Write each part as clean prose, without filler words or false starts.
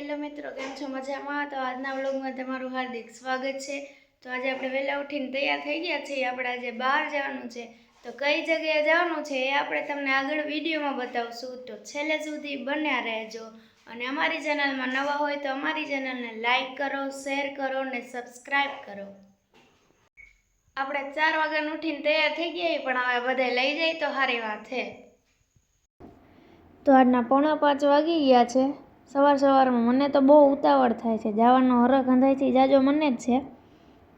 Hello મિત્રો, કેમ છો? મજામાં? તો આજના વ્લોગમાં તમારું હાર્દિક સ્વાગત છે। તો આજે આપણે વહેલા ઉઠીને તૈયાર થઈ ગયા છીએ। આપણે આજે બહાર જવાનું છે, તો કઈ જગ્યાએ જવાનું છે એ આપણે તમને આગળ વિડીયોમાં બતાવશું। તો છેલ્લે સુધી બન્યા રહેજો અને અમારી ચેનલમાં નવા હોય તો અમારી ચેનલને લાઈક કરો, શેર કરો અને સબસ્ક્રાઈબ કરો। આપણે 4 વાગ્યાનું ઉઠીને તૈયાર થઈ ગયા, પણ હવે બધા લઈ જાય તો સારી વાત છે। તો આજના 4:45 વાગી ગયા છે। સવારમાં મને તો બહુ ઉતાવળ થાય છે, જવાનો હરખ અંધાઈથી જાજો મને જ છે।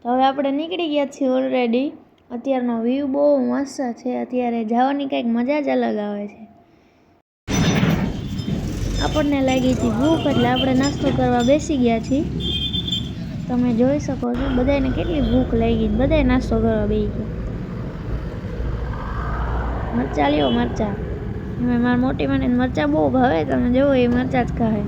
તો હવે આપણે નીકળી ગયા છીએ ઓલરેડી। અત્યારનો વ્યૂ બહુ મસ્ત છે, અત્યારે જવાની કંઈક મજા જ અલગ આવે છે। આપણને લાગી હતી ભૂખ, એટલે આપણે નાસ્તો કરવા બેસી ગયા છીએ। તમે જોઈ શકો છો બધાને કેટલી ભૂખ લાગી, બધાય નાસ્તો કરવા બેસી ગયા। મરચાં લ્યો, મરચાં। એમાં મારી મોટી મને મરચાં બહુ ભાવે, તમે જોવો એ મરચાં જ ખાય।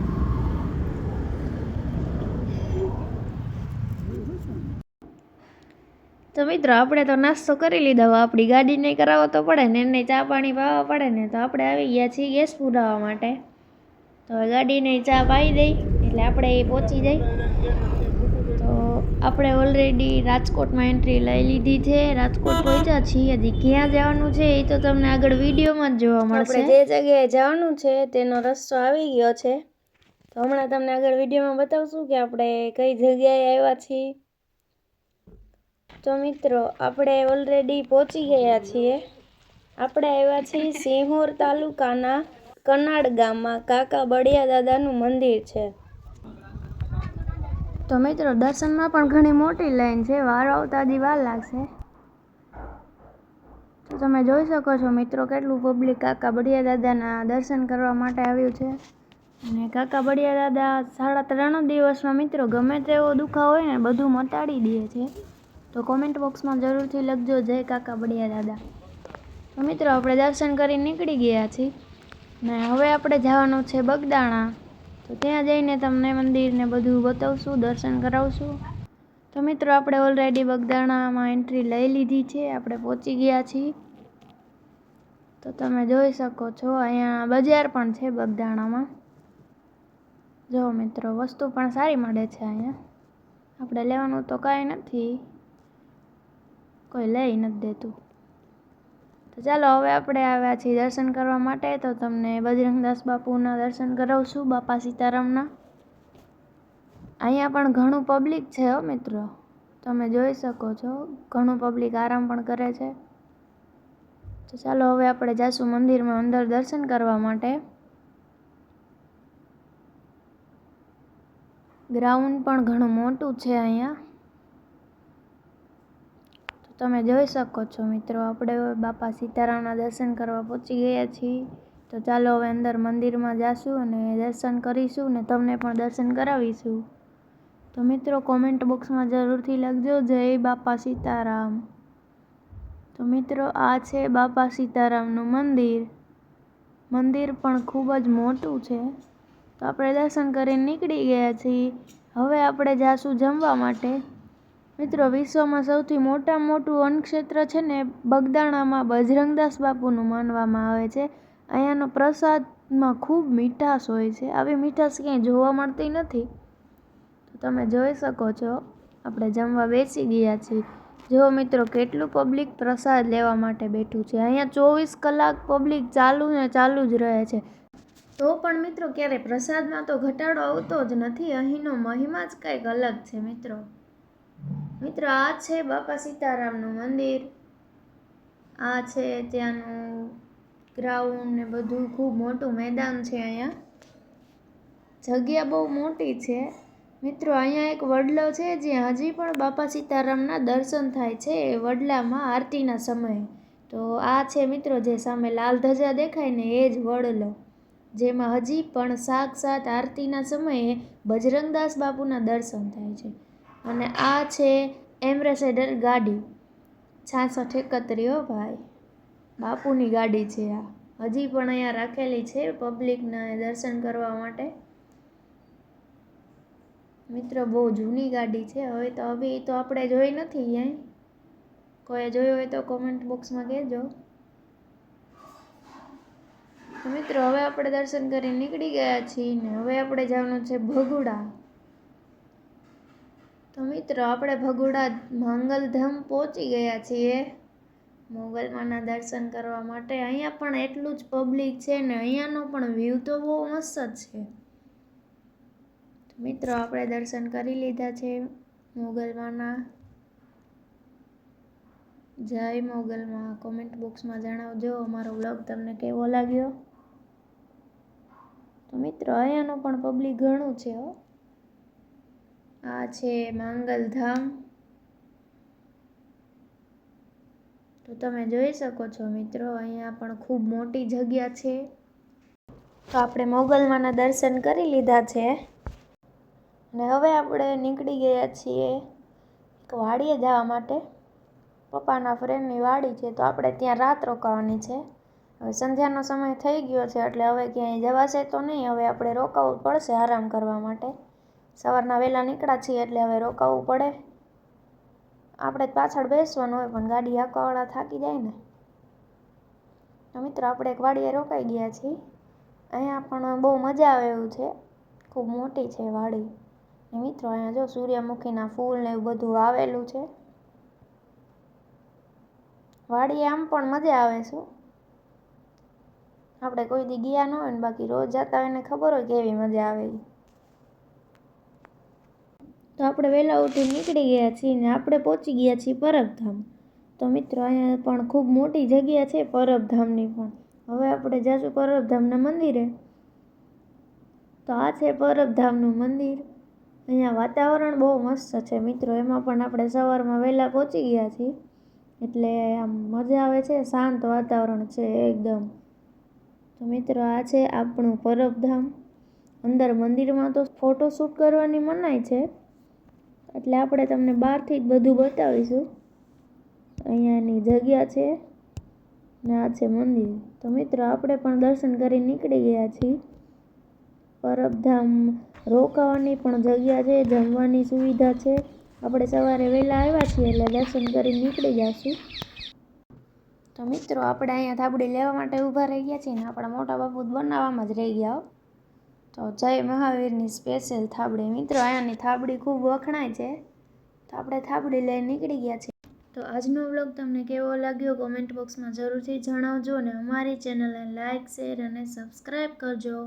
તો મિત્રો, આપણે તો નાસ્તો કરી લીધો, આપણી ગાડી નહીં કરાવો તો પડે ને, એને ચા પાણી પાવા પડે ને। તો આપણે આવી ગયા છીએ ગેસ પુરાવા માટે। તો હવે ગાડીને ચા પાઈ દઈ એટલે આપણે એ પહોંચી જાય। તો આપણે ઓલરેડી રાજકોટમાં એન્ટ્રી લઈ લીધી છે, રાજકોટ પહોંચ્યા છીએ। હજી ક્યાં જવાનું છે એ તો તમને આગળ વિડીયોમાં જ જોવા મળશે। આપણે જે જગ્યાએ જવાનું છે તેનો રસ્તો આવી ગયો છે, તો હમણાં તમને આગળ વિડીયોમાં બતાવશું કે આપણે કઈ જગ્યાએ આવ્યા છીએ। તો મિત્રો, આપણે ઓલરેડી પહોંચી ગયા છીએ। આપણે આવ્યા છીએ સિંહોર તાલુકાના કનાડ ગામમાં, કાકા બળિયા દાદાનું મંદિર છે। તો મિત્રો, દર્શનમાં પણ ઘણી મોટી લાઈન છે, વારો આવતા હજી વાર લાગશે। તો તમે જોઈ શકો છો મિત્રો, કેટલું પબ્લિક કાકા બળિયા દાદાના દર્શન કરવા માટે આવ્યું છે। અને કાકા બળિયા દાદા 3.5 દિવસમાં મિત્રો ગમે તેવો દુખાવો હોય ને બધું મટાડી દે છે। તો કોમેન્ટ બોક્સમાં જરૂરથી લખજો જય કાકા બળિયા દાદા। તો મિત્રો, આપણે દર્શન કરીને નીકળી ગયા છીએ ને હવે આપણે જવાનું છે બગદાણા। તો ત્યાં જઈને તમને મંદિરને બધું બતાવશું, દર્શન કરાવશું। તો મિત્રો, આપણે ઓલરેડી બગદાણામાં એન્ટ્રી લઈ લીધી છે, આપણે પહોંચી ગયા છીએ। તો તમે જોઈ શકો છો અહીંયા બજાર પણ છે બગદાણામાં। જો મિત્રો, વસ્તુ પણ સારી મળે છે અહીંયા। આપણે લેવાનું તો કાંઈ નથી, કોઈ લઈ નથી દેતું। તો ચાલો, હવે આપણે આવ્યા છીએ દર્શન કરવા માટે। તો તમને બજરંગદાસ બાપુના દર્શન કરાવશું, બાપા સીતારામના। અહીંયા પણ ઘણું પબ્લિક છે હો મિત્રો, તમે જોઈ શકો છો ઘણું પબ્લિક આરામ પણ કરે છે। તો ચાલો, હવે આપણે જાશું મંદિરમાં અંદર દર્શન કરવા માટે। ગ્રાઉન્ડ પણ ઘણું મોટું છે અહીંયા, તો તમે જોઈ શકો છો મિત્રો। આપણે બાપા સીતારામના દર્શન કરવા પહોંચી ગયા છીએ। તો ચાલો, હવે અંદર મંદિરમાં જાશું અને દર્શન કરીશું ને તમને પણ દર્શન કરાવીશું। તો મિત્રો, કોમેન્ટ બોક્સમાં જરૂરથી લખજો જય બાપા સીતારામ। તો મિત્રો, આ છે બાપા સીતારામનું મંદિર। મંદિર પણ ખૂબ જ મોટું છે। તો આપણે દર્શન કરીને નીકળી ગયા છીએ। હવે આપણે જાશું જમવા માટે। મિત્રો, વિશ્વમાં સૌથી મોટું અન્નક્ષેત્ર છે ને બગદાણામાં બજરંગદાસ બાપુનું માનવામાં આવે છે। અહીંયાનો પ્રસાદમાં ખૂબ મીઠાશ હોય છે, આવી મીઠાશ ક્યાંય જોવા મળતી નથી। તો તમે જોઈ શકો છો, આપણે જમવા બેસી ગયા છીએ। જો મિત્રો, કેટલું પબ્લિક પ્રસાદ લેવા માટે બેઠું છે। અહીંયા 24 કલાક પબ્લિક ચાલુ ને ચાલુ જ રહે છે। તો પણ મિત્રો, ક્યારે પ્રસાદમાં તો ઘટાડો આવતો જ નથી। અહીંનો મહિમા જ કંઈક અલગ છે મિત્રો। મિત્રો, આ છે બાપા સીતારામનું મંદિર। આ છે ત્યાંનું ગ્રાઉન્ડ ને બધું, ખૂબ મોટું મેદાન છે અહીંયા। જગ્યા બહુ મોટી છે મિત્રો। અહીંયા એક વડલો છે જ્યાં હજી પણ બાપા સીતારામના દર્શન થાય છે, એ વડલામાં આરતીના સમયે। તો આ છે મિત્રો, જે સામે લાલ ધજા દેખાય ને એ જ વડલો, જેમાં હજી પણ સાક્ષાત આરતીના સમયે બજરંગદાસ બાપુના દર્શન થાય છે। અને આ છે એમ્બેસેડર ગાડી 6671, હો ભાઈ, બાપુની ગાડી છે આ, હજી પણ અહીંયા રાખેલી છે પબ્લિકના દર્શન કરવા માટે। મિત્રો, બહુ જૂની ગાડી છે, હવે તો આપણે જોઈ નથી ક્યાંય, કોઈ જોયું હોય તો કોમેન્ટ બોક્સમાં કહેજો। તો મિત્રો હવે આપણે દર્શન કરી નીકળી ગયા છીએ ને હવે આપણે જવાનું છે ભગુડા. તો મિત્રો આપણે ભગુડા માંગલધામ પહોંચી ગયા છીએ મોગલમાના દર્શન કરવા માટે. અહીંયા પણ એટલું જ પબ્લિક છે ને અહીંયાનો પણ વ્યૂ તો બહુ મસ્ત જ છે. તો મિત્રો આપણે દર્શન કરી લીધા છે મોગલમાના. જય મોગલમાં. કોમેન્ટ બોક્સમાં જણાવજો અમારો વ્લોગ તમને કેવો લાગ્યો. તો મિત્રો અહીંયાનું પણ પબ્લિક ઘણું છે હો. આ છે માંગલધામ. તો તમે જોઈ શકો છો મિત્રો અહીંયા પણ ખૂબ મોટી જગ્યા છે. તો આપણે મોગલમાના દર્શન કરી લીધા છે અને હવે આપણે નીકળી ગયા છીએ એક વાડીએ જવા માટે. પપ્પાના ફ્રેન્ડની વાડી છે તો આપણે ત્યાં રાત રોકાવાની છે. હવે સંધ્યાનો સમય થઈ ગયો છે એટલે હવે ક્યાંય જવાશે તો નહીં. હવે આપણે રોકાવું પડશે આરામ કરવા માટે. સવારના વહેલા નીકળ્યા છીએ એટલે હવે રોકાવું પડે. આપણે પાછળ બેસવાનું હોય પણ ગાડી હાંકવાવાળા થાકી જાય ને. તો મિત્રો આપણે એક વાડીએ રોકાઈ ગયા છીએ. અહીંયા પણ બહુ મજા આવે એવું છે. ખૂબ મોટી છે વાડી. ને મિત્રો અહીંયા જો સૂર્યમુખીના ફૂલ ને એવું બધું વાવેલું છે. વાડીએ આમ પણ મજા આવે છે. આપણે કોઈ દી ગયા ન હોય ને બાકી રોજ જતા હોય ને ખબર હોય કેવી મજા આવે. તો આપણે વહેલા ઉઠી નીકળી ગયા છીએ ને આપણે પહોંચી ગયા છીએ પરબધામ. તો મિત્રો અહીંયા પણ ખૂબ મોટી જગ્યા છે પરબધામની પણ. હવે આપણે જઈશું પરબધામના મંદિરે. તો આ છે પરબધામનું મંદિર. અહીંયા વાતાવરણ બહુ મસ્ત છે મિત્રો. એમાં પણ આપણે સવારમાં વહેલા પહોંચી ગયા છીએ એટલે આમ મજા આવે છે. શાંત વાતાવરણ છે એકદમ. તો મિત્રો આ છે આપણું પરબધામ. અંદર મંદિરમાં તો ફોટોશૂટ કરવાની મનાઈ છે એટલે આપણે તમને બહારથી જ બધું બતાવીશું. અહીંયાની જગ્યા છે ને આ છે મંદિર. તો મિત્રો આપણે પણ દર્શન કરી નીકળી ગયા છીએ. પરબધામ રોકાવાની પણ જગ્યા છે, જમવાની સુવિધા છે. આપણે સવારે વહેલા આવ્યા છીએ એટલે દર્શન કરી નીકળી જઈશું. તો મિત્રો આપણે અહીંયા થાબડી લેવા માટે ઊભા રહી ગયા છીએ ને આપણા મોટા બાપુ બનાવવામાં જ રહી ગયા. તો જય મહાવીરની સ્પેશિયલ થાબડી. મિત્રો અહીંયાની થાબડી ખૂબ વખણાય છે તો આપણે થાબડી લઈને નીકળી ગયા છીએ. તો આજનો વ્લોગ તમને કેવો લાગ્યો કોમેન્ટ બોક્સમાં જરૂરથી જણાવજો અને અમારી ચેનલને લાઇક, શેર અને સબસ્ક્રાઈબ કરજો.